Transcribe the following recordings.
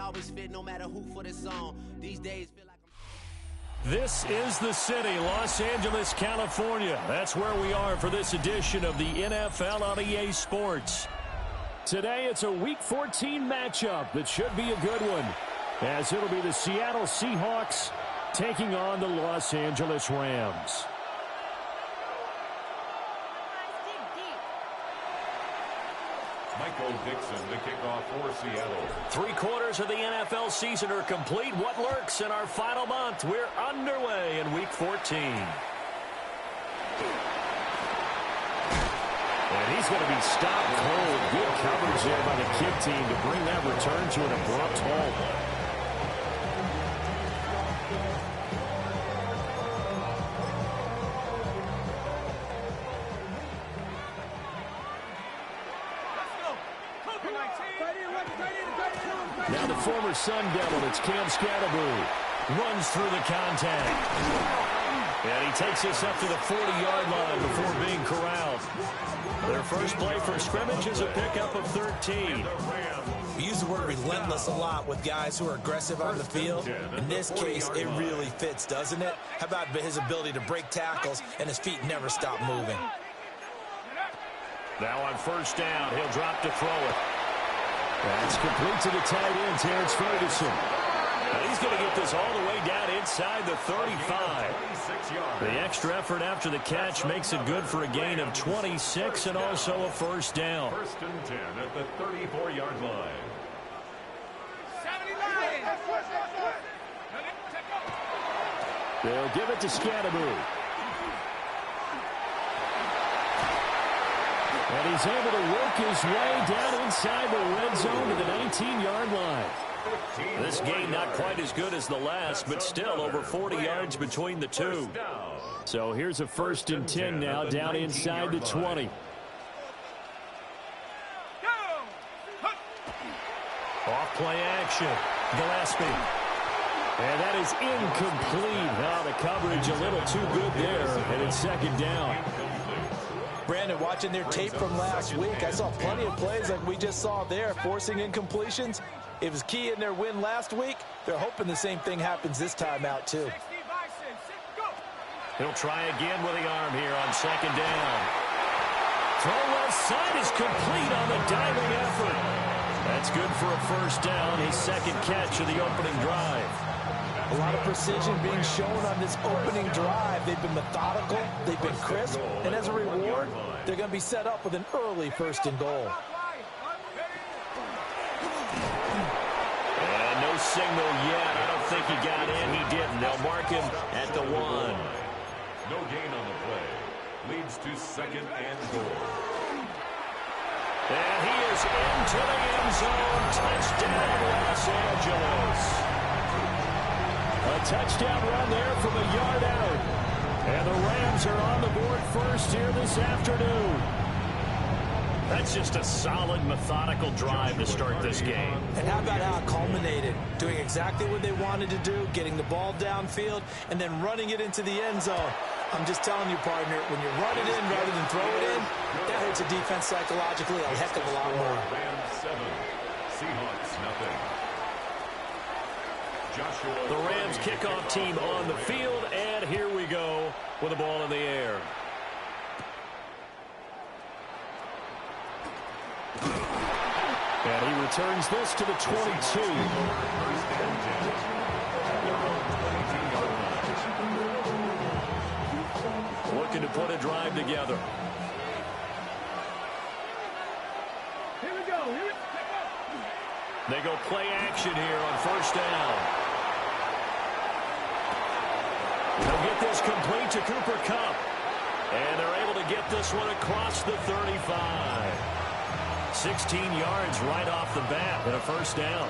always fit no matter who for the song. These days feel like This is the city, Los Angeles, California. That's where we are for this edition of the NFL on EA Sports. Today, it's a Week 14 matchup that should be a good one, as it'll be the Seattle Seahawks taking on the Los Angeles Rams. Michael Dixon, the kickoff for Seattle. 3 quarters of the NFL season are complete. What lurks in our final month? We're underway in Week 14. And he's going to be stopped cold. Good coverage there by the kick team to bring that return to an abrupt halt. Now the former Sun Devil, it's Cam Scatterboo, runs through the contact. And he takes this up to the 40-yard line before being corralled. Their first play from scrimmage is a pickup of 13. We use the word relentless a lot with guys who are aggressive on the field. In this case, it really fits, doesn't it? How about his ability to break tackles and his feet never stop moving? Now on first down, he'll drop to throw it. That's complete to the tight end, Terrence Ferguson. And he's going to get this all the way down inside the 35. The extra effort after the catch makes it good for a gain of 26 and also a first down. First and 10 at the 34-yard line. They'll give it to Scatterboo. And he's able to work his way down inside the red zone to the 19-yard line. This game not quite as good as the last, but still over 40 yards between the two. So here's a first and 10 now down inside the 20. Off play action. Gillespie. And that is incomplete. Now the coverage a little too good there, and it's second down. Brandon, watching their tape from last week, I saw plenty of plays like we just saw there, forcing incompletions. It was key in their win last week. They're hoping the same thing happens this time out, too. He'll try again with the arm here on second down. Throw left side is complete on the diving effort. That's good for a first down, his second catch of the opening drive. A lot of precision being shown on this opening drive. They've been methodical, they've been crisp, and as a reward, they're going to be set up with an early first and goal. And no signal yet. I don't think he got in. He didn't. They'll mark him at the 1. No gain on the play. Leads to second and goal. And he is into the end zone. Touchdown, Los Angeles. A touchdown run there from a yard out. And the Rams are on the board first here this afternoon. That's just a solid, methodical drive to start this game. And how about how it culminated? Doing exactly what they wanted to do, getting the ball downfield, and then running it into the end zone. I'm just telling you, partner, when you run it in rather than throw it in, that hurts a defense psychologically a heck of a lot more. Rams 7, Seahawks nothing. The Rams kickoff team on the field, and here we go with the ball in the air. And he returns this to the 22. Looking to put a drive together. Here we go. They go play action here on first down. They'll get this complete to Cooper Kupp. And they're able to get this one across the 35. 16 yards right off the bat and a first down.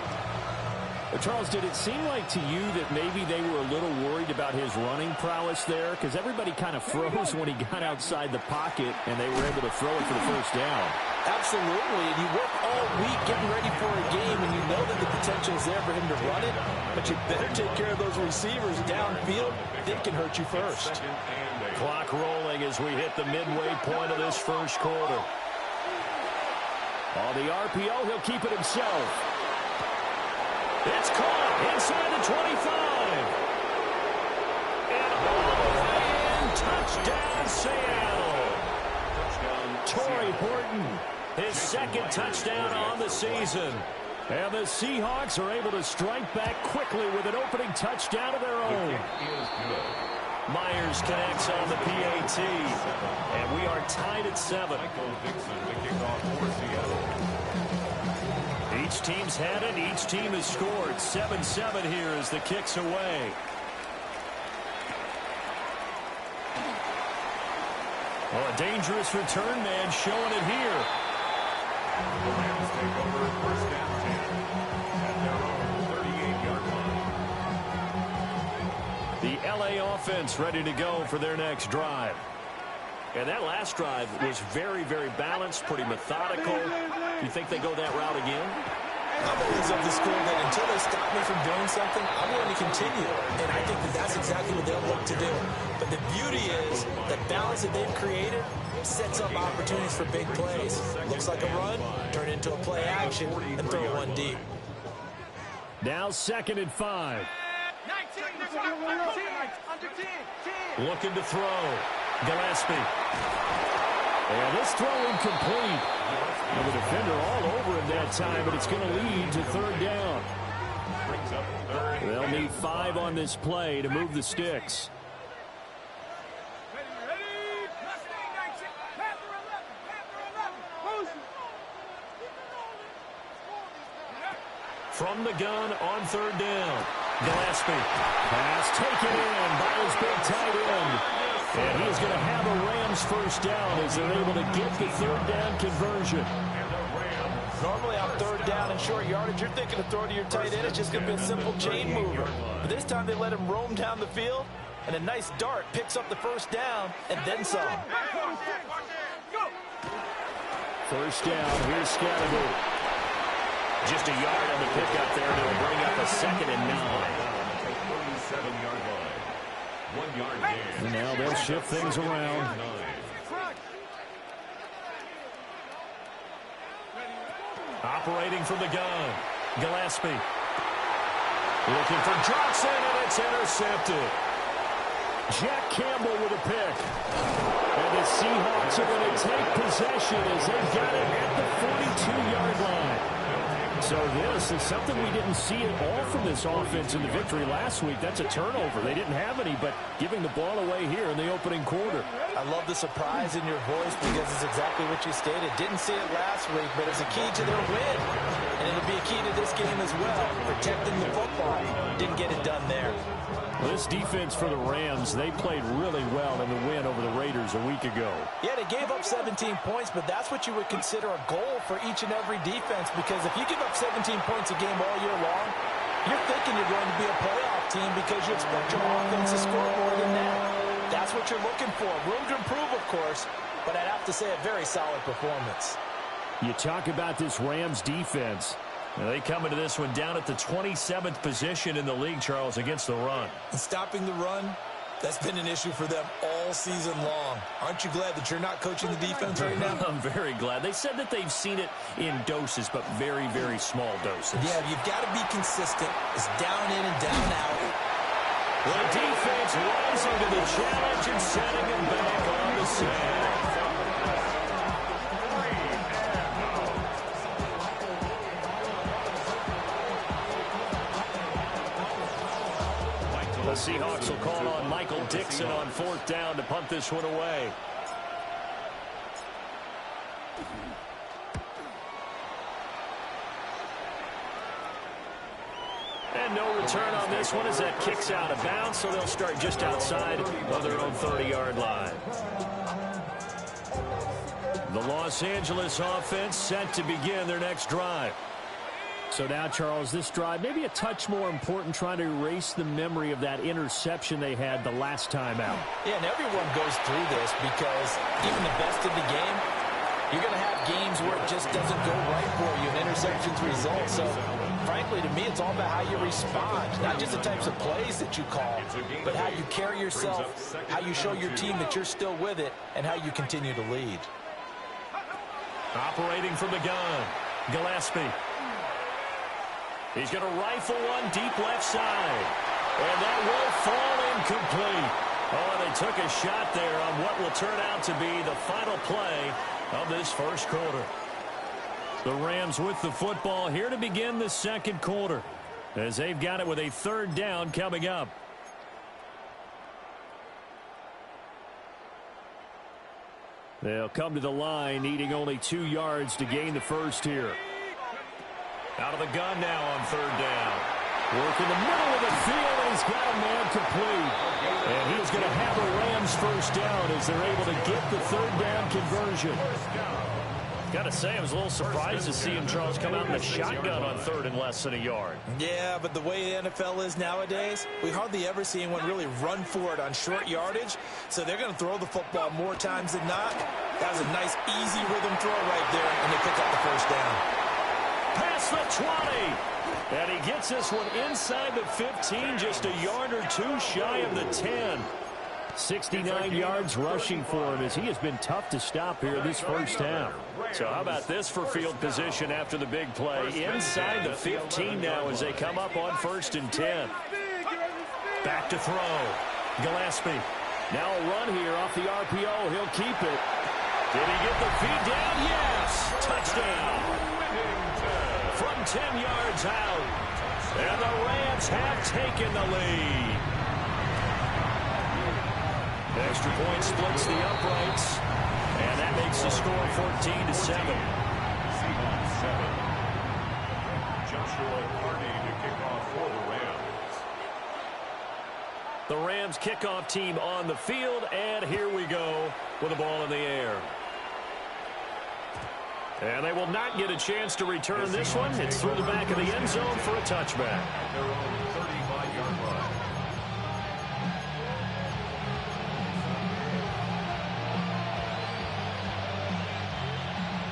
Charles, did it seem like to you that maybe they were a little worried about his running prowess there? Because everybody kind of froze when he got outside the pocket and they were able to throw it for the first down. Absolutely, and you work all week getting ready for a game and you know that the potential is there for him to run it, but you better take care of those receivers downfield. They can hurt you first. Clock rolling as we hit the midway point of this first quarter. On the RPO, he'll keep it himself. It's caught inside the 25. And all the way in. Touchdown, Seattle. Torrey Horton, his second touchdown on the season. And the Seahawks are able to strike back quickly with an opening touchdown of their own. Myers connects on the PAT. And we are tied at 7. Each team's had it. Each team has scored. 7-7 here as the kick's away. Oh, a dangerous return man showing it here. The Rams take over first down 10 at their own 38-yard line. The LA offense ready to go for their next drive. And that last drive was very, very balanced, pretty methodical. Do you think they go that route again? I'm always of the school that until they stop me from doing something, I'm going to continue. And I think that that's exactly what they'll look to do. But the beauty is the balance that they've created sets up opportunities for big plays. Looks like a run, turn it into a play action, and throw one deep. Now 2nd and 5. Looking to throw. Gillespie. And this throw incomplete. And the defender all over him that time, but it's going to lead to 3rd down. They'll need 5 on this play to move the sticks. From the gun on 3rd down. Gillespie. Pass taken in by his big tight end. And he's going to have a Rams first down as they're able to get the 3rd down conversion. Normally on 3rd down and short yardage, you're thinking of throwing to your tight end. It's just going to be a simple chain mover. But this time they let him roam down the field, and a nice dart picks up the first down and then some. First down, here's Scalabrine. Just a yard on the pickup there to bring up a 2nd and 9. 37-yard line. 1 yard gain. And now they'll shift things around. Operating from the gun. Gillespie. Looking for Johnson, and it's intercepted. Jack Campbell with a pick. And the Seahawks are going to take possession as they've got it at the 42-yard line. So this is something we didn't see at all from this offense in the victory last week. That's a turnover. They didn't have any, but giving the ball away here in the opening quarter. I love the surprise in your voice because it's exactly what you stated. Didn't see it last week, but it's a key to their win. And it'll be a key to this game as well, protecting the football. Didn't get it done there. This defense for the Rams, they played really well in the win over the Raiders a week ago. Yeah, they gave up 17 points, but that's what you would consider a goal for each and every defense, because if you give up 17 points a game all year long, you're thinking you're going to be a playoff team because you expect your offense to score more than that. That's what you're looking for. Room to improve, of course, but I'd have to say a very solid performance. You talk about this Rams defense. They come into this one down at the 27th position in the league, Charles, against the run. And stopping the run, that's been an issue for them all season long. Aren't you glad that you're not coaching the defense right now? I'm very glad. They said that they've seen it in doses, but very, very small doses. Yeah, you've got to be consistent. It's down in and down out. The defense rising to the challenge and setting him back on the sack. The Seahawks will call on Michael Dixon on 4th down to punt this one away. And no return on this one as that kicks out of bounds, so they'll start just outside of their own 30-yard line. The Los Angeles offense set to begin their next drive. So now, Charles, this drive maybe a touch more important, trying to erase the memory of that interception they had the last time out. Yeah, and everyone goes through this because even the best of the game, you're going to have games where it just doesn't go right for you and interceptions result. So, frankly, to me, it's all about how you respond, not just the types of plays that you call, but how you carry yourself, how you show your team that you're still with it, and how you continue to lead. Operating from the gun, Gillespie. He's going to rifle one deep left side. And that will fall incomplete. Oh, they took a shot there on what will turn out to be the final play of this first quarter. The Rams with the football here to begin the second quarter, as they've got it with a third down coming up. They'll come to the line, needing only 2 yards to gain the first here. Out of the gun now on third down. Work in the middle of the field, and he's got a man complete. And he's going to have the Rams first down as they're able to get the third down conversion. Got to say, I was a little surprised to see him, Charles, come out in the shotgun on third and less than a yard. Yeah, but the way the NFL is nowadays, we hardly ever see anyone really run for it on short yardage. So they're going to throw the football more times than not. That was a nice, easy rhythm throw right there, and they pick up the first down. Past the 20. And he gets this one inside the 15, just a yard or two shy of the 10. 69 yards rushing for him, as he has been tough to stop here this first half. So how about this for field position after the big play? Inside the 15 now as they come up on 1st and 10. Back to throw. Gillespie. Now a run here off the RPO. He'll keep it. Did he get the feed down? Yes! Touchdown! From 10 yards out. And the Rams have taken the lead. Extra point splits the uprights, and that makes the score 14-7. Seahawks 7. Joshua Carney to kick off for the Rams. The Rams kickoff team on the field, and here we go with the ball in the air. And they will not get a chance to return this one. It's through the back of the end zone for a touchback. At their own 35-yard line.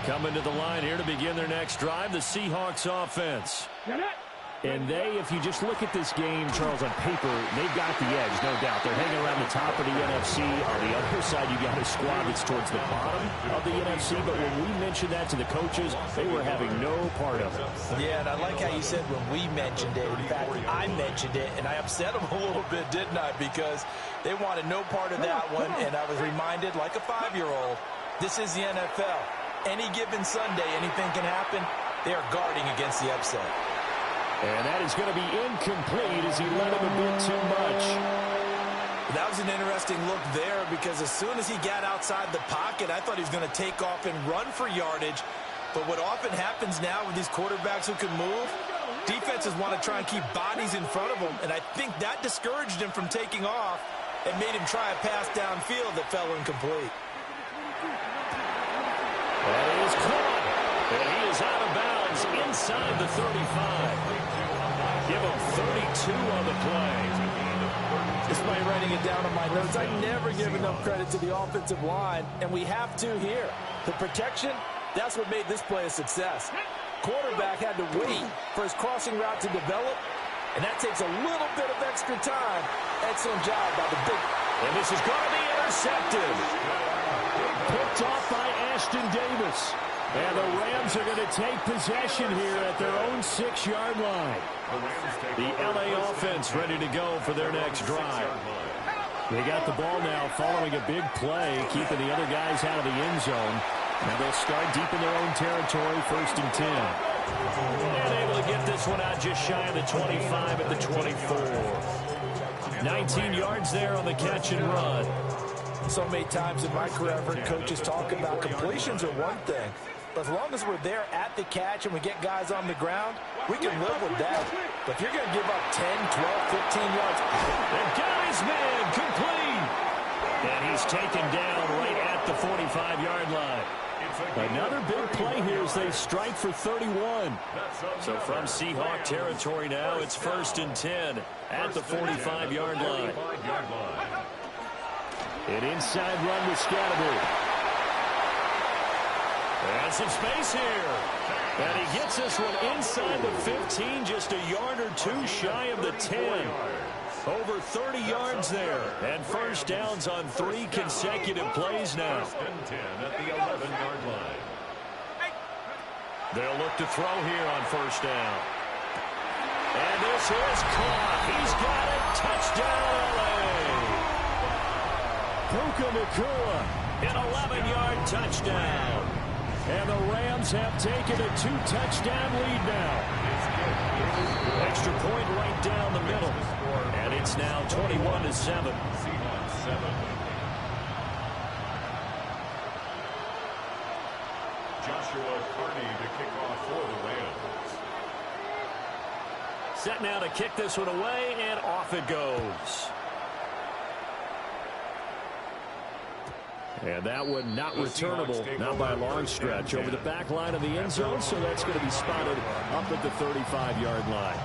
Coming to the line here to begin their next drive, the Seahawks offense. And they, if you just look at this game, Charles, on paper, they've got the edge, no doubt. They're hanging around the top of the NFC. On the other side, you got a squad that's towards the bottom of the NFC. But when we mentioned that to the coaches, they were having no part of it. Yeah, and I like how you said when we mentioned it. In fact, I mentioned it, and I upset them a little bit, didn't I? Because they wanted no part of that one, and I was reminded, like a 5-year-old, this is the NFL. Any given Sunday, anything can happen. They are guarding against the upset. And that is going to be incomplete as he led him a bit too much. That was an interesting look there because as soon as he got outside the pocket, I thought he was going to take off and run for yardage. But what often happens now with these quarterbacks who can move, defenses want to try and keep bodies in front of them. And I think that discouraged him from taking off and made him try a pass downfield that fell incomplete. That is caught. And he is out of bounds inside the 35. Give him 32 on the play. Despite writing it down on my notes, I never give enough credit to the offensive line, and we have to here. The protection, that's what made this play a success. Quarterback had to wait for his crossing route to develop, and that takes a little bit of extra time. Excellent job by the big. And this is going to be intercepted. Picked off by Ashton Davis. And the Rams are going to take possession here at their own 6-yard line. The LA offense ready to go for their next drive. They got the ball now following a big play, keeping the other guys out of the end zone. And they'll start deep in their own territory, 1st and 10. And able to get this one out just shy of the 25 at the 24. 19 yards there on the catch and run. So many times in my career, I've heard coaches talk about completions are one thing. But as long as we're there at the catch and we get guys on the ground, we can live with that. But if you're going to give up 10, 12, 15 yards. They've got his man complete. And he's taken down right at the 45-yard line. Another big play here as they strike for 31. So from Seahawk territory now, it's 1st and 10 at the 45-yard line. An inside run with Scatterby. And some space here. And he gets this one inside the 15, just a yard or two shy of the 10. Over 30 yards there. And first downs on 3 consecutive plays now. 1st and 10 at the 11-yard line. They'll look to throw here on 1st down. And this is caught. He's got it. Touchdown, LA. Puka Nacua, an 11-yard touchdown. And the Rams have taken a 2-touchdown lead now. Extra point right down the middle. And it's now 21-7. Seahawks 7. Joshua Carney to kick off for the Rams. Set now to kick this one away, and off it goes. And that one not returnable, not by a long stretch, over the back line of the end zone, so that's going to be spotted up at the 35-yard line.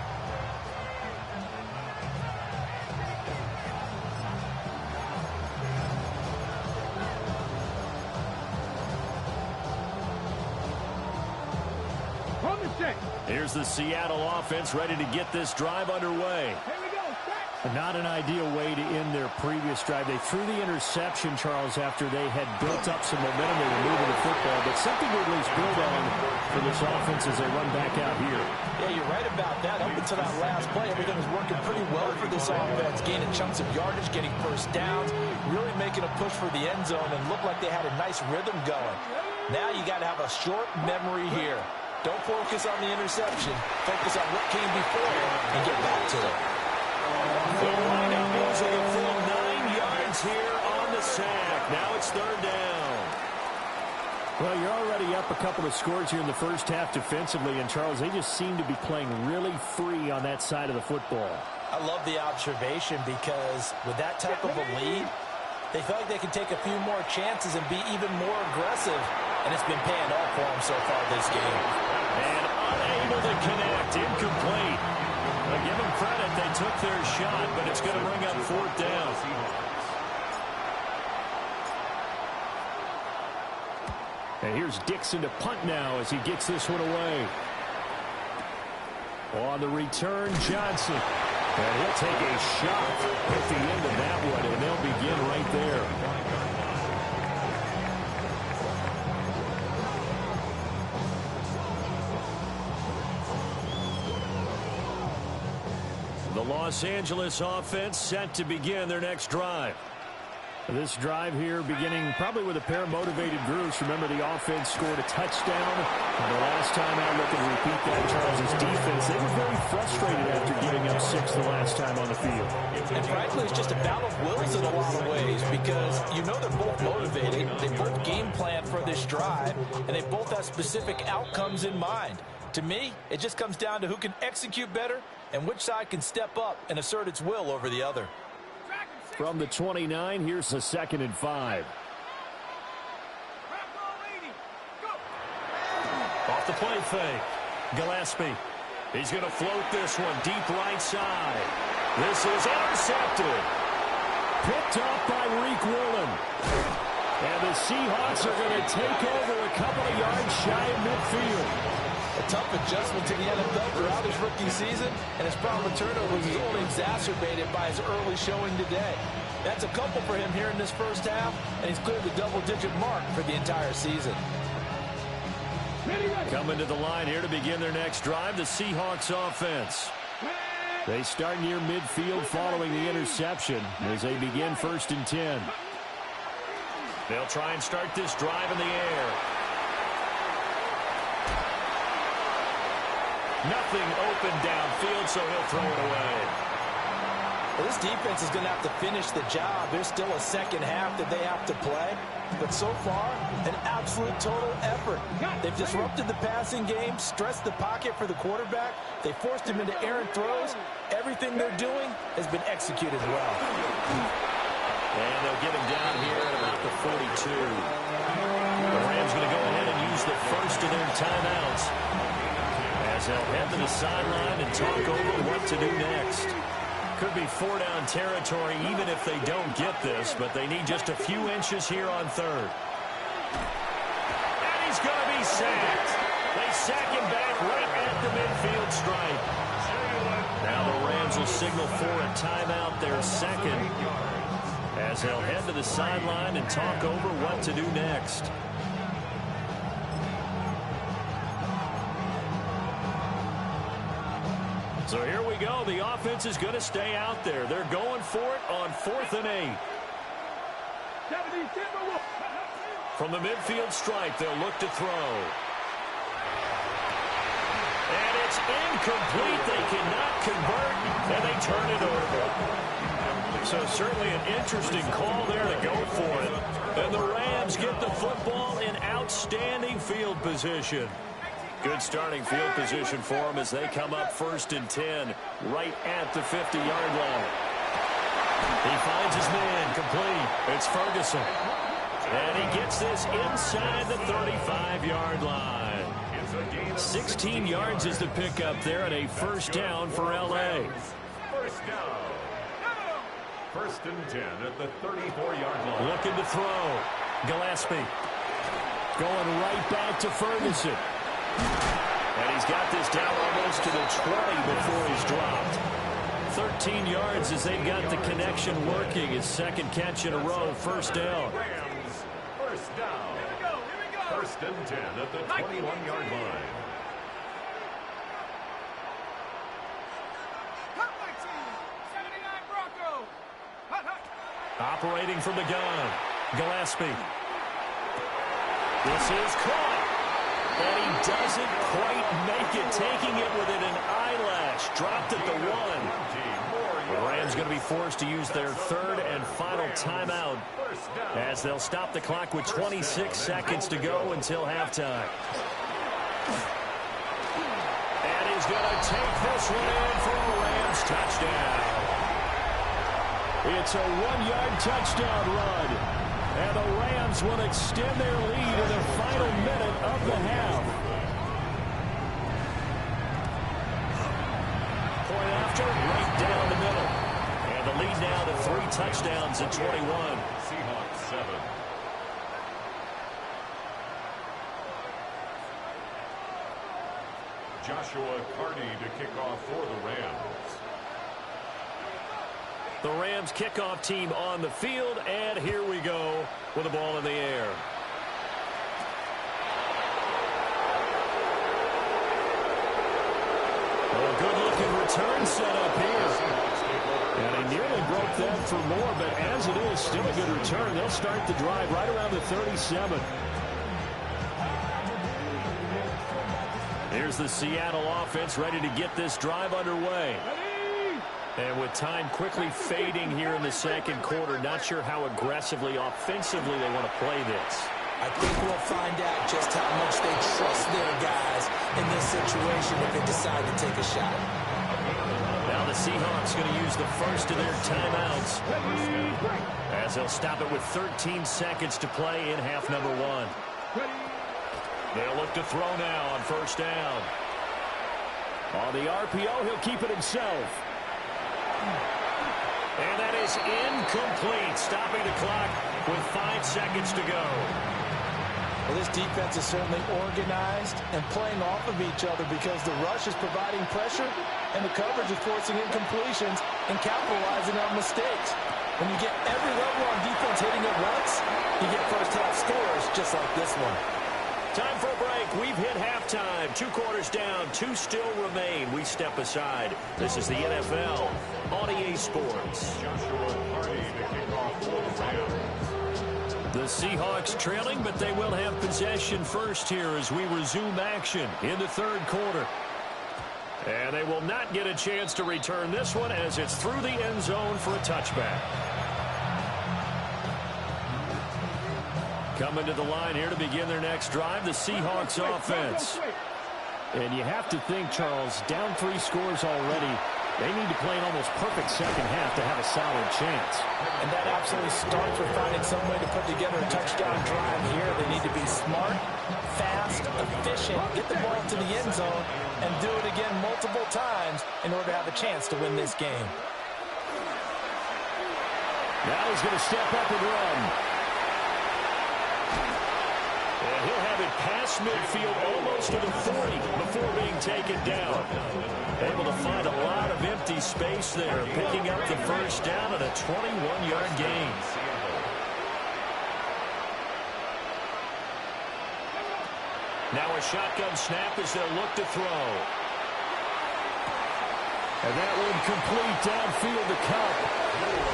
Here's the Seattle offense ready to get this drive underway. Not an ideal way to end their previous drive. They threw the interception, Charles, after they had built up some momentum. They were moving the football, but something to at least build on for this offense as they run back out here. Yeah, you're right about that. Up until that last play, everything was working pretty well for this offense, gaining chunks of yardage, getting first downs, really making a push for the end zone, and looked like they had a nice rhythm going. Now you got to have a short memory here. Don't focus on the interception. Focus on what came before it and get back to it. The lineup moves with a full 9 yards here on the sack. Now it's third down. Well, you're already up a couple of scores here in the first half defensively, and Charles, they just seem to be playing really free on that side of the football. I love the observation because with that type of a lead, they feel like they can take a few more chances and be even more aggressive, and it's been paying off for them so far this game. And unable to connect, incomplete. Give them credit, they took their shot, but it's going to bring up fourth down. And here's Dixon to punt now as he gets this one away. On the return, Johnson. And he'll take a shot at the end of that one, and they'll begin right there. The Los Angeles offense set to begin their next drive. This drive here beginning probably with a pair of motivated groups. Remember, the offense scored a touchdown. And the last time out, looking to repeat that, Charles' defense, they were very frustrated after giving up 6 the last time on the field. And frankly, it's just a battle of wills in a lot of ways because you know they're both motivated. They both game plan for this drive, and they both have specific outcomes in mind. To me, it just comes down to who can execute better and which side can step up and assert its will over the other. From the 29, here's the 2nd and 5. Off the play fake. Gillespie. He's going to float this one deep right side. This is intercepted. Picked up by Reek Woolen. And the Seahawks are going to take over a couple of yards shy of midfield. A tough adjustment to the NFL throughout his rookie season, and his problem with turnovers is only exacerbated by his early showing today. That's a couple for him here in this first half, and he's cleared the double-digit mark for the entire season. Coming to the line here to begin their next drive, the Seahawks offense. They start near midfield following the interception as they begin 1st and 10. They'll try and start this drive in the air. Nothing open downfield, so he'll throw it away. Well, this defense is going to have to finish the job. There's still a second half that they have to play. But so far, an absolute total effort. They've disrupted the passing game, stressed the pocket for the quarterback. They forced him into errant throws. Everything they're doing has been executed well. And they'll get him down here at about the 42. The Rams going to go ahead and use the first of their timeouts, as they'll head to the sideline and talk over what to do next. Could be 4-down territory even if they don't get this, but they need just a few inches here on 3rd. And he's going to be sacked. They sack him back right at the midfield stripe. Now the Rams will signal for a timeout, their 2nd, as they'll head to the sideline and talk over what to do next. So here we go. The offense is going to stay out there. They're going for it on 4th and 8. From the midfield stripe, they'll look to throw. And it's incomplete. They cannot convert, and they turn it over. So certainly an interesting call there to go for it. And the Rams get the football in outstanding field position. Good starting field position for them as they come up 1st and 10, right at the 50-yard line. He finds his man complete. It's Ferguson. And he gets this inside the 35-yard line. 16 yards is the pickup there, and a 1st down for L.A. 1st down. 1st and 10 at the 34-yard line. Looking to throw. Gillespie going right back to Ferguson. And he's got this down almost to the 20 before he's dropped. 13 yards as they've got the connection working. His 2nd catch in a row, 1st down. Rams, 1st down. 1st and 10 at the 21-yard line. Operating from the gun. Gillespie. This is caught. And he doesn't quite make it, taking it within an eyelash. Dropped at the 1. The Rams going to be forced to use their 3rd and final timeout as they'll stop the clock with 26 seconds to go until halftime. And he's going to take this one in for a Rams touchdown. It's a 1-yard touchdown run. And the Rams will extend their lead in the final minute of the half. Point after, right down the middle. And the lead now to 3 touchdowns at 21. Seahawks 7. Joshua Carney to kick off for the Rams. The Rams kickoff team on the field, and here we go with the ball in the air. A good-looking return set up here. And he nearly broke that for more, but as it is, still a good return. They'll start the drive right around the 37. Here's the Seattle offense ready to get this drive underway. And with time quickly fading here in the 2nd quarter, not sure how aggressively, offensively they want to play this. I think we'll find out just how much they trust their guys in this situation if they decide to take a shot. Now the Seahawks going to use the first of their timeouts as they'll stop it with 13 seconds to play in half number 1. They'll look to throw now on 1st down. On the RPO, he'll keep it himself. And that is incomplete, stopping the clock with 5 seconds to go. Well, this defense is certainly organized and playing off of each other because the rush is providing pressure and the coverage is forcing incompletions and capitalizing on mistakes. When you get every level on defense hitting at once, you get first-half scores just like this one. Time for a break. We've hit halftime. 2 quarters down. 2 still remain. We step aside. This is the NFL on EA Sports. Joshua Carney to kick off for the Rams. The Seahawks trailing, but they will have possession first here as we resume action in the 3rd quarter. And they will not get a chance to return this one as it's through the end zone for a touchback. Coming to the line here to begin their next drive, the Seahawks offense. And you have to think, Charles, down 3 scores already. They need to play an almost perfect second half to have a solid chance. And that absolutely starts with finding some way to put together a touchdown drive here. They need to be smart, fast, efficient, get the ball to the end zone, and do it again multiple times in order to have a chance to win this game. Now he's going to step up and run. And he'll have it past midfield almost to the 40 before being taken down. Able to find a lot of empty space there, picking up the first down at a 21-yard gain. Now a shotgun snap as they'll look to throw. And that one complete downfield to Cup.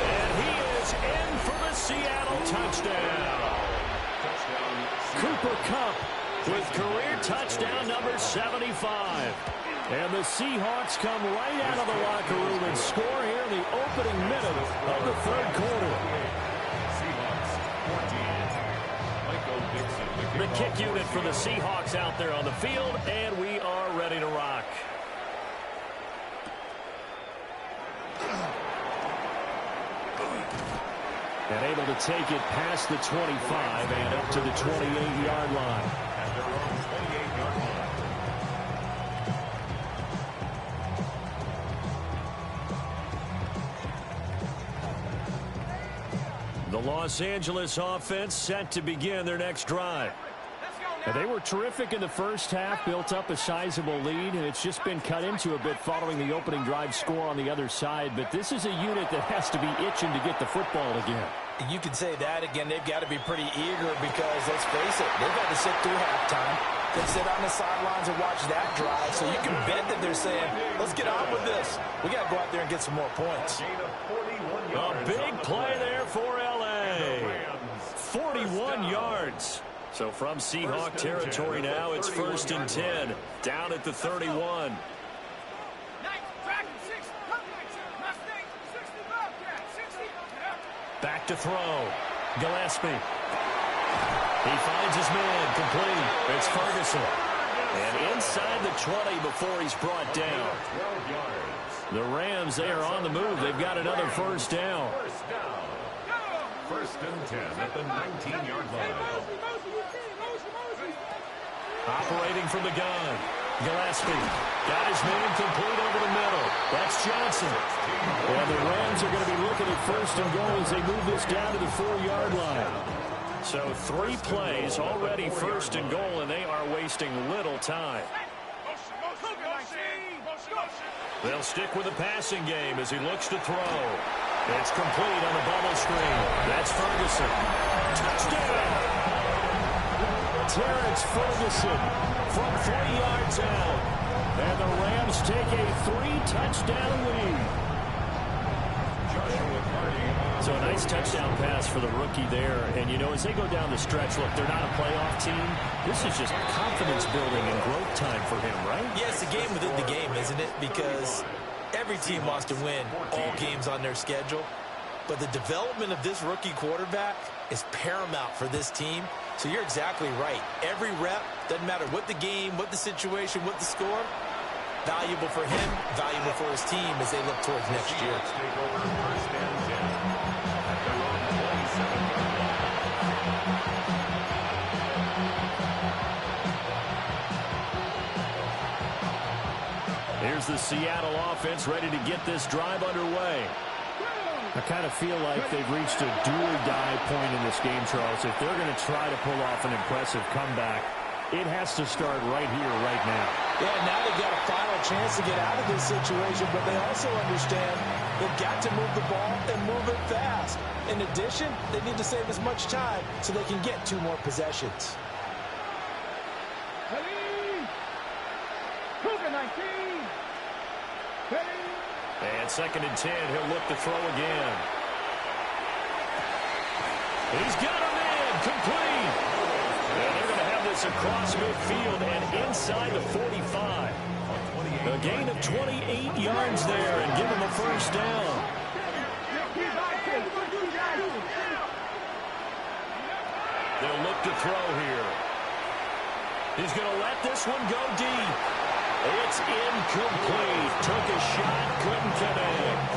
And he is in for the Seattle touchdown. Cooper Kupp with career touchdown number 75. And the Seahawks come right out of the locker room and score here in the opening minute of the third quarter. The kick unit for the Seahawks out there on the field, and we are ready to rock. And able to take it past the 25 and up to the 28-yard line. At their own 28-yard line. The Los Angeles offense set to begin their next drive. And they were terrific in the first half, built up a sizable lead, and it's just been cut into a bit following the opening drive score on the other side. But this is a unit that has to be itching to get the football again. You can say that again. They've got to be pretty eager because, let's face it, they've got to sit through halftime. They sit on the sidelines and watch that drive. So you can bet that they're saying, let's get on with this. We got to go out there and get some more points. A big play there for L.A. 41 yards. So from Seahawk territory now, it's 1st and 10. Down at the 31. Back to throw. Gillespie. He finds his man. Complete. It's Ferguson. And inside the 20 before he's brought down. The Rams, they are on the move. They've got another first down. 1st and 10 at the 19-yard line. Operating from the gun. Gillespie got his man complete over the middle. That's Johnson. And the Rams are going to be looking at 1st and goal as they move this down to the 4-yard line. So 3 plays already 1st and goal, and they are wasting little time. They'll stick with the passing game as he looks to throw. It's complete on the bubble screen. That's Ferguson. Touchdown! Terrence Ferguson from 3 yards out. And the Rams take a 3-touchdown lead. So a nice touchdown pass for the rookie there. And, you know, as they go down the stretch, look, they're not a playoff team. This is just confidence building and growth time for him, right? Yeah, it's a game within the game, isn't it? Because every team wants to win all games on their schedule. But the development of this rookie quarterback is paramount for this team. So you're exactly right. Every rep, doesn't matter what the game, what the situation, what the score, valuable for him, valuable for his team as they look towards next year. Take over 1st and 10 at their own 27-yard line. Here's the Seattle offense ready to get this drive underway. I kind of feel like they've reached a do-or-die point in this game, Charles. If they're going to try to pull off an impressive comeback, it has to start right here, right now. Yeah, now they've got a final chance to get out of this situation, but they also understand they've got to move the ball and move it fast. In addition, they need to save as much time so they can get 2 more possessions. And 2nd and 10, he'll look to throw again. He's got a man, complete. And they're going to have this across midfield and inside the 45. A gain of 28 yards there and give him a first down. They'll look to throw here. He's going to let this one go deep. It's incomplete. Took a shot, couldn't connect.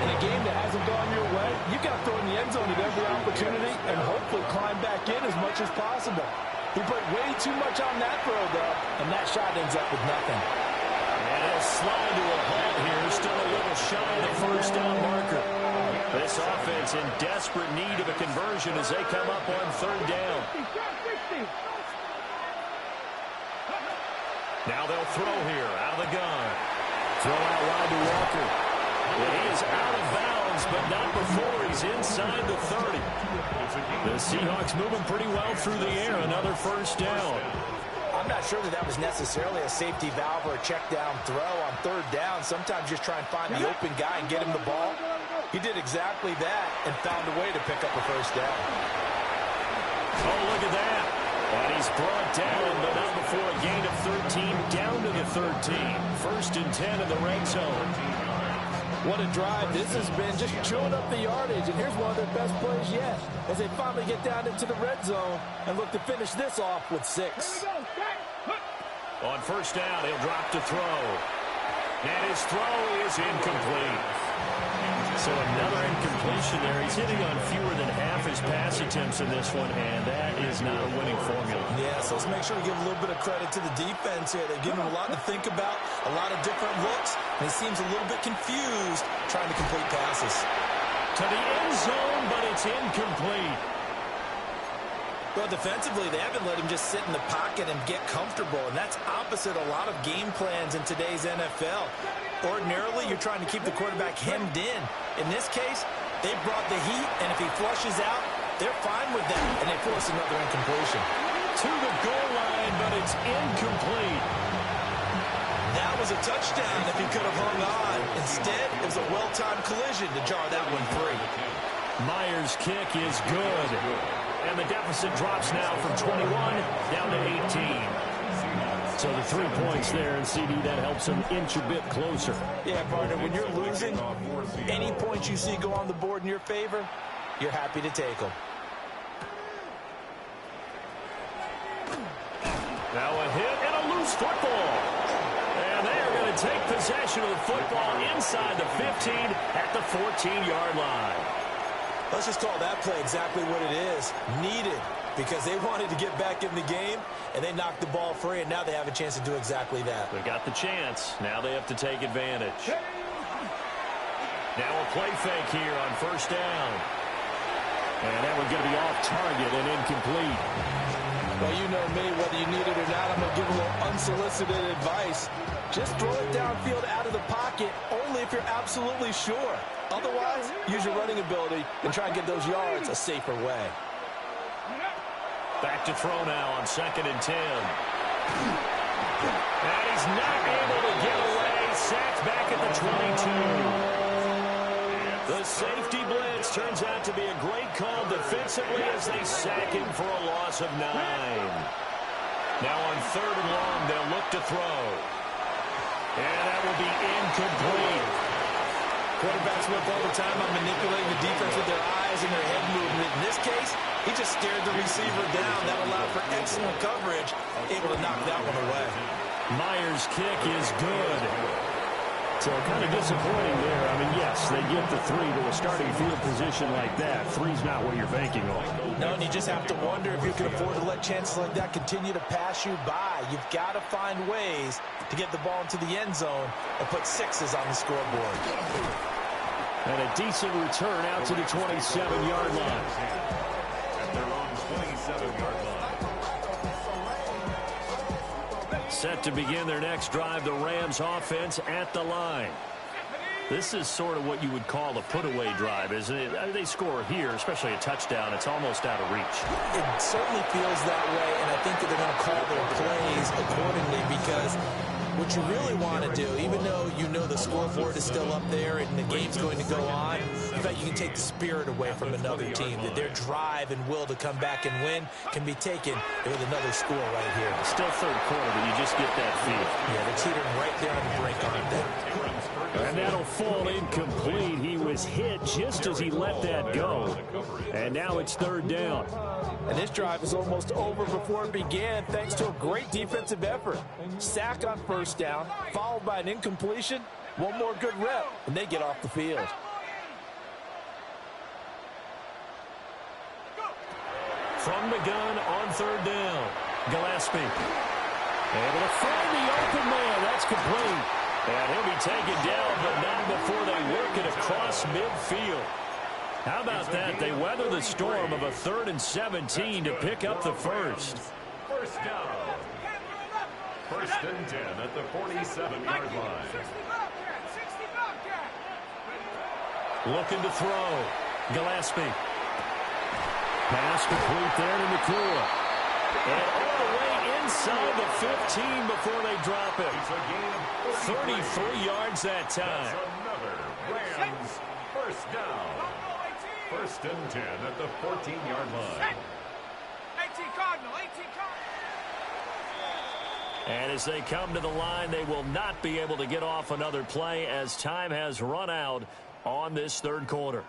In a game that hasn't gone your way, you got to throw in the end zone at every opportunity and hopefully climb back in as much as possible. He put way too much on that throw, though, and that shot ends up with nothing. And he'll slide to a halt here. Still a little shy of the first down marker. This offense in desperate need of a conversion as they come up on 3rd down. Now they'll throw here, out of the gun. Throw out wide to Walker. And he is out of bounds, but not before he's inside the 30. The Seahawks moving pretty well through the air. Another first down. I'm I'm not sure that was necessarily a safety valve or a check down throw on third down. Sometimes just try and find the open guy and get him the ball. He did exactly that and found a way to pick up a first down. Oh, look at that. And he's brought down, but not before a gain of 13, down to the 13. First and 10 in the red zone. What a drive this has been, just chewing up the yardage. And here's one of their best plays yet as they finally get down into the red zone and look to finish this off with 6. On first down, he'll drop to throw. And his throw is incomplete. So another incompletion there. He's hitting on fewer than half his pass attempts in this one, and that is not a winning formula. Yeah, so let's make sure we give a little bit of credit to the defense here. They've given him a lot to think about, a lot of different looks, and he seems a little bit confused trying to complete passes. To the end zone, but it's incomplete. Well, defensively, they haven't let him just sit in the pocket and get comfortable, and that's opposite a lot of game plans in today's NFL. Ordinarily, you're trying to keep the quarterback hemmed in. In this case, they brought the heat, and if he flushes out, they're fine with that, and they force another incompletion. To the goal line, but it's incomplete. That was a touchdown if he could have hung on. Instead, it was a well-timed collision to jar that one free. Myers' kick is good. And the deficit drops now from 21 down to 18. So the 3 points there, and CD, that helps him inch a bit closer. Yeah, partner, when you're losing, any points you see go on the board in your favor, you're happy to take them. Now a hit and a loose football. And they are going to take possession of the football inside the 15 at the 14-yard line. Let's just call that play exactly what it is. Needed, because they wanted to get back in the game, and they knocked the ball free, and now they have a chance to do exactly that. They got the chance. Now they have to take advantage. Now a play fake here on first down. And that one's going to be off target and incomplete. Well, you know me, whether you need it or not, I'm going to give a little unsolicited advice. Just throw it downfield out of the pocket, only if you're absolutely sure. Otherwise, use your running ability and try and get those yards a safer way. Back to throw now on 2nd and 10. And he's not able to get away. Sacked back at the 22. The safety blitz turns out to be a great call defensively as they sack him for a loss of 9. Now on 3rd and long, they'll look to throw. And that will be incomplete. Quarterbacks work all the time on manipulating the defense with their eyes and their head movement. In this case, he just stared the receiver down. That allowed for excellent coverage, able to knock that one away. Myers' kick is good. So kind of disappointing there. I mean, yes, they get the 3 to a starting field position like that. 3's not what you're banking on. No, and you just have to wonder if you can afford to let chances like that continue to pass you by. You've got to find ways to get the ball into the end zone and put 6s on the scoreboard. And a decent return out to the 27-yard line. At their own 27-yard line. Set to begin their next drive, the Rams offense at the line. This is sort of what you would call a put-away drive, isn't it? They score here, especially a touchdown. It's almost out of reach. It certainly feels that way, and I think that they're going to call their plays accordingly because what you really want to do, even though you know the scoreboard is still up there and the game's going to go on, in fact, you can take the spirit away from another team, that their drive and will to come back and win can be taken with another score right here. Still third quarter, but you just get that feel. Yeah, they're teetering right there on the brink, aren't they? And that'll fall incomplete. He was hit just as he let that go. And now it's 3rd down. And this drive is almost over before it began thanks to a great defensive effort. Sack on first down, followed by an incompletion. One more good rep, and they get off the field. From the gun on 3rd down. Gillespie able to find the open man. That's complete. And he'll be taken down, but not before they work it across midfield. How about that? They weather the storm of a 3rd and 17 to pick up the first. First down. 1st and 10 at the 47-yard line. Looking to throw. Gillespie. Pass complete there to McClure. And all the way inside the 15 before they drop it. 33 yards that time. Another Rams first down. First and 10 at the 14-yard line. 18 Cardinal, 18 Cardinal. And as they come to the line, they will not be able to get off another play as time has run out on this third quarter.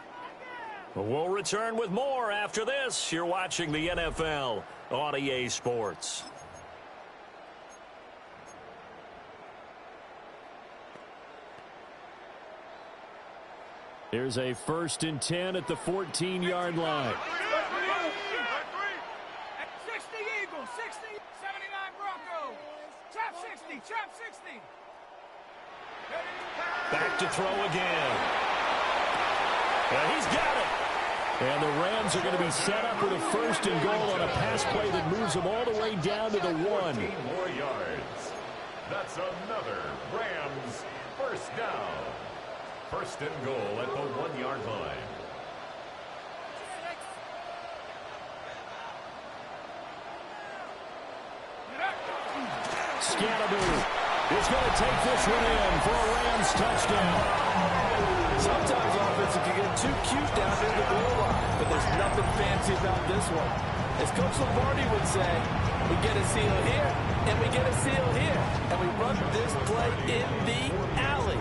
We'll return with more after this. You're watching the NFL on EA Sports. Here's a first and 10 at the 14-yard line. 60 Eagles, 60, 79 Broncos. Trap 60, trap 60. Back to throw again. And he's got it. And the Rams are going to be set up with a first and goal on a pass play that moves them all the way down to the 1. 14 more yards. That's another Rams first down. First and goal at the 1-yard line. Scatterby is going to take this one in for a Rams touchdown. Sometimes offense can get too cute down near the goal line, but there's nothing fancy about this one. As Coach Lombardi would say, we get a seal here, and we get a seal here, and we run this play in the alley.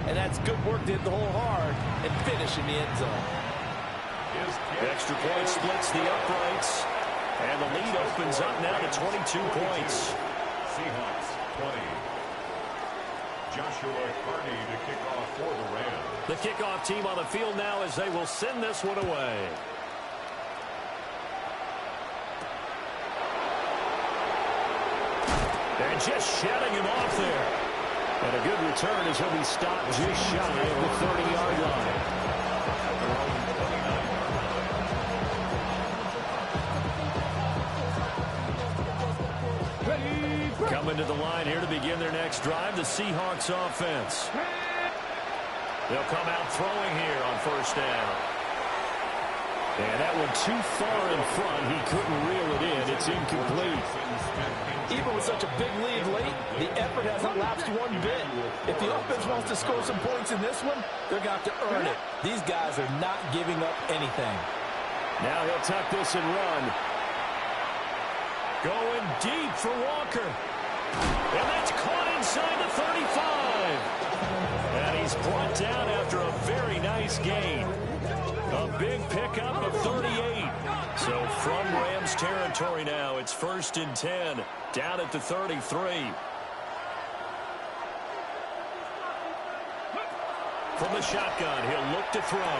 And that's good work to hit the hole hard and finish in the end zone. Extra point splits the uprights, and the lead opens up now to 22 points. Seahawks 20. Joshua Carney to kick off for the Rams. The kickoff team on the field now as they will send this one away. And just shutting him off there. And a good return as he'll be stopped just shy of the 30-yard line. Coming to the line here to begin their next drive, the Seahawks offense. They'll come out throwing here on first down. And that one too far in front. He couldn't reel it in. It's incomplete. Even with such a big lead late, the effort hasn't lapsed one bit. If the offense wants to score some points in this one, they're going to have to earn it. These guys are not giving up anything. Now he'll tuck this and run. Going deep for Walker. And that's caught inside the 35. And he's brought down after a very nice gain. A big pickup of 38. So from Rams territory now, it's first and 10, down at the 33. From the shotgun, he'll look to throw.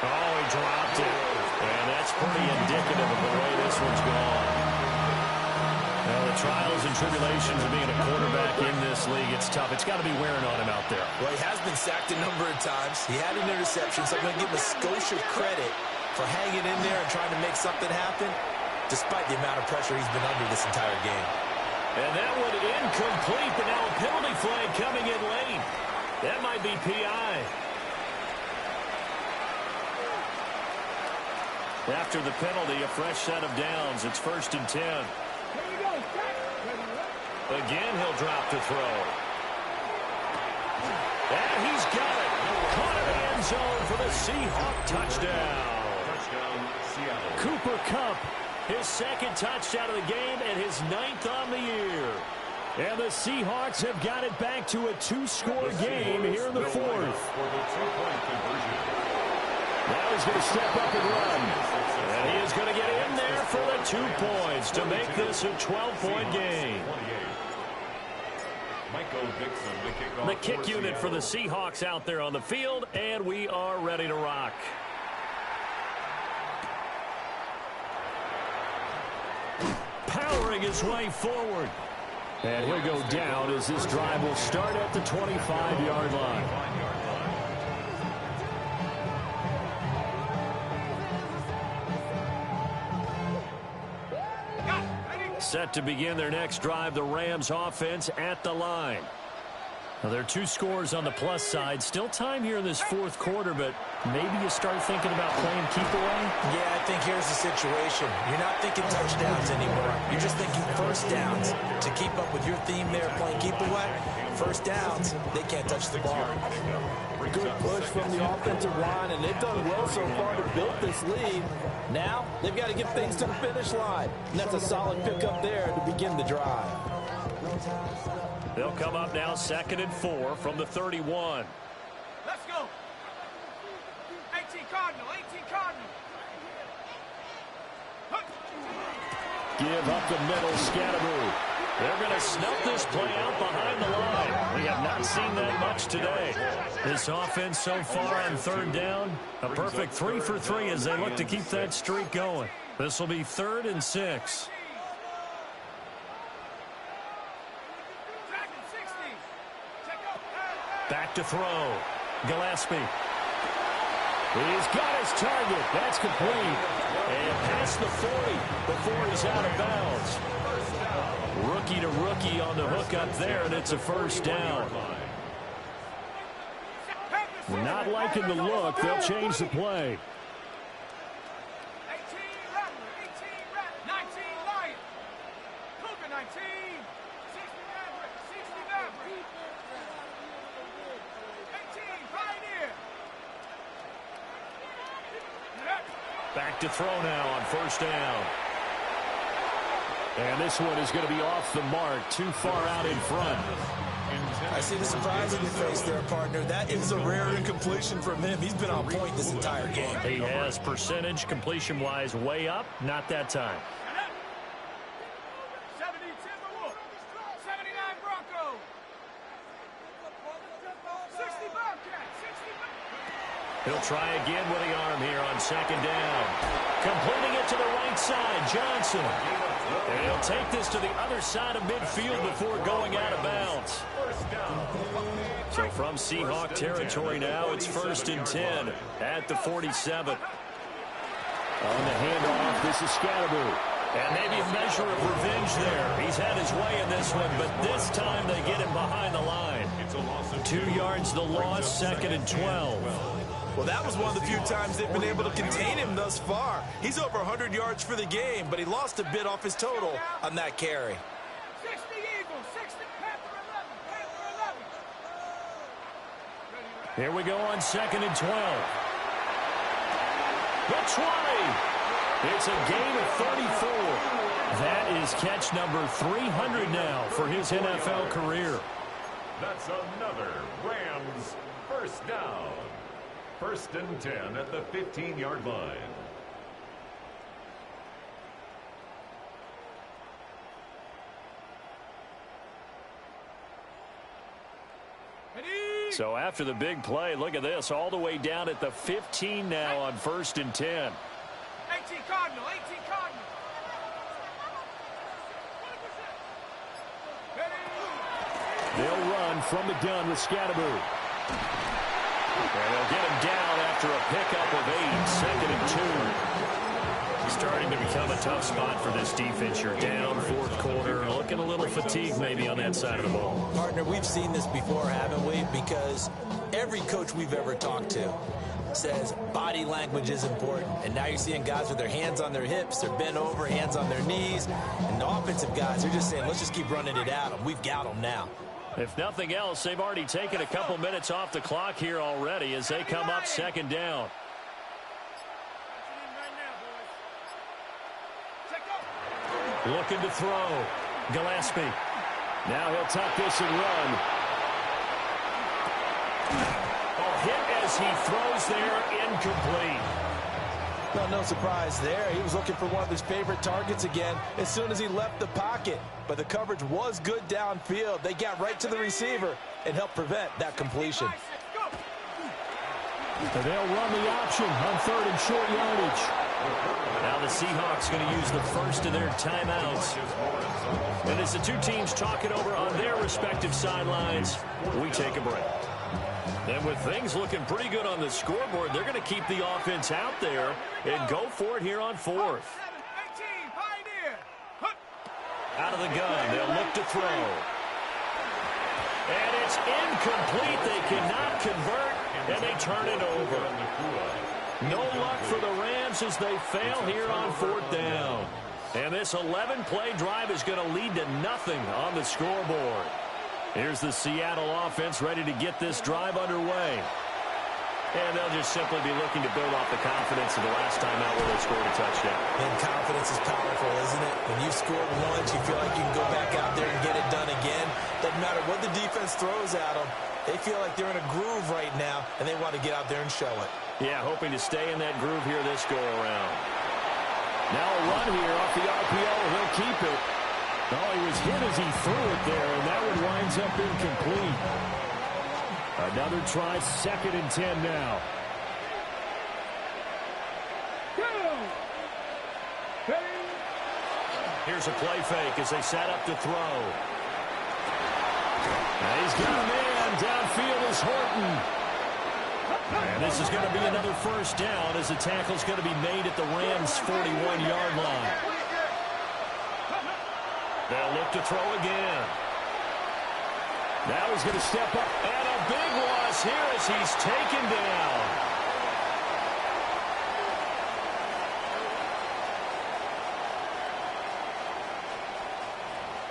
Oh, he dropped it. And that's pretty indicative of the way this one's gone. Well, the trials and tribulations of being a quarterback in this league, it's tough. It's got to be wearing on him out there. Well, he has been sacked a number of times. He had an interception, so I'm going to give him a Scotia credit for hanging in there and trying to make something happen, despite the amount of pressure he's been under this entire game. And that one incomplete, but now a penalty flag coming in late. That might be PI. After the penalty, a fresh set of downs. It's first and 10. Again, he'll drop to throw. And he's got it. Caught in the end zone for the Seahawk touchdown. Seattle. Cooper Kupp, his second touchdown of the game and his 9th on the year. And the Seahawks have got it back to a 2-score game here in the 4th. For the 2-point conversion. Now he's going to step up and run. And he is going to get in there for the 2 points to make this a 12-point game. The kick unit for the Seahawks out there on the field, and we are ready to rock. Powering his way forward. And he'll go down as this drive will start at the 25-yard line. Set to begin their next drive, the Rams offense at the line. Well, there are 2 scores on the plus side. Still time here in this fourth quarter, but maybe you start thinking about playing keep away? Yeah, I think here's the situation. You're not thinking touchdowns anymore. You're just thinking first downs. To keep up with your theme there, playing keep away, first downs, they can't touch the ball. Good push from the offensive line, and they've done well so far to build this lead. Now, they've got to get things to the finish line. And that's a solid pickup there to begin the drive. They'll come up now 2nd and 4 from the 31. Let's go. 18 Cardinal, 18 Cardinal. Give up the middle, Scatteroo. They're going to snuff this play out behind the line. We have not seen that much today. This offense so far on 3rd down, a perfect 3 for 3 as they look to keep that streak going. This will be 3rd and 6. Back to throw. Gillespie. He's got his target. That's complete. And past the 40 before he's out of bounds. Rookie to rookie on the hook up there, and it's a first down. Not liking the look. They'll change the play. 18 19 Lion. Cougar 19. 60 Maverick. 60 Maverick. 18 Pioneer. Back to throw now on first down. And this one is going to be off the mark, too far out in front. I see the surprise in your face there, partner. That is a rare incompletion from him. He's been on point this entire game. He has percentage completion-wise way up. Not that time. 70 Timberwolf. 79 Bronco. 60 Bobcat. 60 Bobcat. He'll try again with the arm here on 2nd down. Completing it to the right side, Johnson. And he'll take this to the other side of midfield before going out of bounds. So from Seahawk territory now, it's 1st and 10 at the 47. On the handoff, this is Scatteroo. And maybe a measure of revenge there. He's had his way in this one, but this time they get him behind the line. 2 yards the loss, 2nd and 12. Well, that was one of the few times they've been able to contain him thus far. He's over 100 yards for the game, but he lost a bit off his total on that carry. 60 Eagles. 60 Panther 11. Panther 11. Here we go on 2nd and 12. The 20. It's a gain of 34. That is catch number 300 now for his NFL career. That's another Rams first down. 1st and 10 at the 15-yard line. So after the big play, look at this, all the way down at the 15 now on 1st and 10. 18 Cardinal. 18 Cardinal. They'll run from the gun with Scatteroo. And they'll get him down after a pickup of 8, 2nd and 2. Starting to become a tough spot for this defense. You're down 4th quarter, looking a little fatigued maybe on that side of the ball. Partner, we've seen this before, haven't we? Because every coach we've ever talked to says body language is important. And now you're seeing guys with their hands on their hips, they're bent over, hands on their knees. And the offensive guys are just saying, let's just keep running it at them. We've got them now. If nothing else, they've already taken a couple minutes off the clock here already as they come up 2nd down. Looking to throw. Gillespie. Now he'll tuck this and run. A hit as he throws there, incomplete. Well, no surprise there. He was looking for one of his favorite targets again as soon as he left the pocket. But the coverage was good downfield. They got right to the receiver and helped prevent that completion. And they'll run the option on 3rd and short yardage. Now the Seahawks going to use the first of their timeouts. And as the two teams talk it over on their respective sidelines, we take a break. And with things looking pretty good on the scoreboard, they're going to keep the offense out there and go for it here on 4th. Out of the gun, they'll look to throw. And it's incomplete. They cannot convert, and they turn it over. No luck for the Rams as they fail here on 4th down. And this 11-play drive is going to lead to nothing on the scoreboard. Here's the Seattle offense ready to get this drive underway. And they'll just simply be looking to build off the confidence of the last time out where they scored a touchdown. And confidence is powerful, isn't it? When you've scored once, you feel like you can go back out there and get it done again. Doesn't matter what the defense throws at them. They feel like they're in a groove right now, and they want to get out there and show it. Yeah, hoping to stay in that groove here this go-around. Now a run here off the RPO. He'll keep it. Oh, he was hit as he threw it there, and that one winds up incomplete. Another try, 2nd and 10 now. Here's a play fake as they set up to throw. Now he's got a man. Downfield is Horton. And this is going to be another 1st down as the tackle's going to be made at the Rams' 41-yard line. They'll look to throw again. Now he's going to step up. And a big loss here as he's taken down.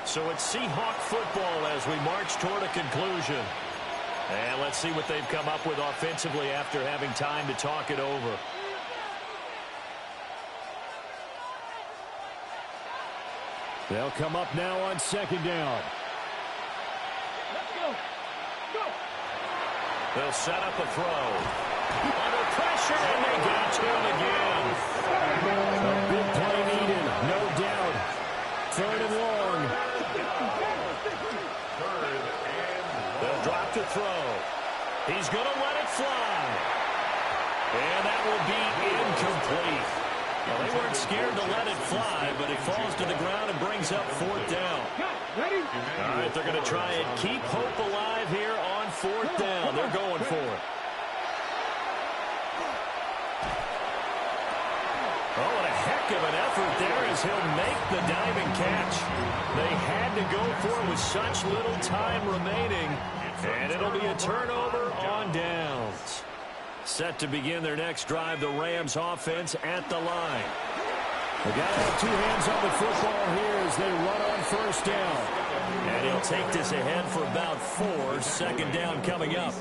So it's Seahawk football as we march toward a conclusion. And let's see what they've come up with offensively after having time to talk it over. They'll come up now on 2nd down. They'll set up a throw. Under pressure, and they get to him again. A big play needed, no doubt. 3rd and long. They'll drop to throw. He's going to let it fly. And that will be incomplete. Well, they weren't scared to let it fly, but it falls to the ground and brings up 4th down. All right, they're going to try and keep hope alive here on 4th down. They're going for it. Oh, what a heck of an effort there as he'll make the diving catch. They had to go for it with such little time remaining, and it'll be a turnover on downs. Set to begin their next drive, the Rams offense at the line. They got to have 2 hands on the football here as they run on 1st down. And he'll take this ahead for about 4. 2nd down coming up.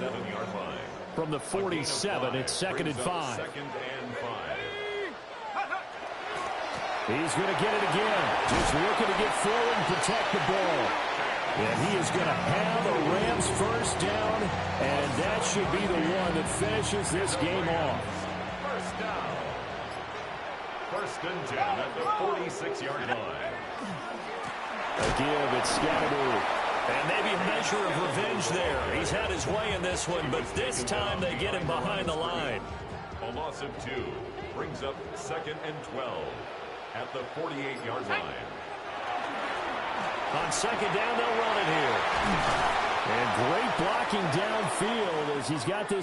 From the 47, it's 2nd and 5. He's going to get it again. Just looking to get forward and protect the ball. And he is going to have a Rams 1st down, and that should be the one that finishes this game off. 1st down. 1st and 10 at the 46-yard line. A give, it's Scatterby. And maybe a measure of revenge there. He's had his way in this one, but this time they get him behind the line. A loss of 2 brings up 2nd and 12 at the 48-yard line. On 2nd down, they'll run it here. And great blocking downfield as he's got this